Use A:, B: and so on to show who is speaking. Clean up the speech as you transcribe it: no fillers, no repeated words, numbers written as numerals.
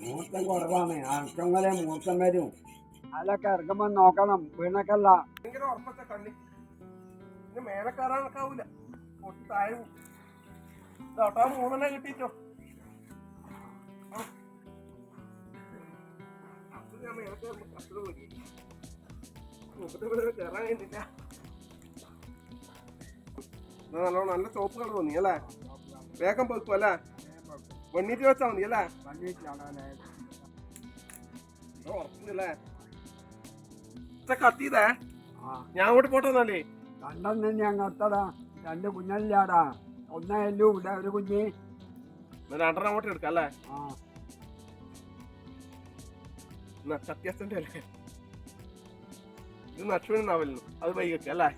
A: മൂർത്തം കുറവാണ്. അർക്കങ്ങളെ മൂർത്തം വരും. അതൊക്കെ ഇറക്കുമ്പോ നോക്കണം, വീണക്കല്ല.
B: ഭയങ്കര ഉറപ്പത്തെ കണ്ണി മേലെ കയറാനൊക്കാവൂല. പൊട്ടി താഴെ കേട്ടോ. 3 കിട്ടിച്ചോ. ഞാൻ മേലെ കയറാൻ കഴിഞ്ഞില്ല. നല്ലോണം നല്ല ചോപ്പ് കളർ തോന്നി അല്ലേ? വേഗം പോക്കും അല്ലേ? വെണ്ണീറ്റ് വെച്ചാ മതി അല്ലേ? ഉറപ്പില്ലേ കത്തിയതേ? ഞാൻ അങ്ങോട്ട് പോട്ടെന്നല്ലേ?
A: രണ്ടെണ്ണം ഞാൻ കത്തടാ. 2 കുഞ്ഞല്ലാടാ. ഒന്നല്ലോ ഇവിടെ ഒരു കുഞ്ഞ്.
B: 2 അങ്ങോട്ട് എടുക്കാം അല്ലേ? കത്തിയത്തിന്റെ അല്ലേ ഇത്? നക്ഷുവിനാവല്ലോ. അത് വൈകിട്ട് അല്ലേ?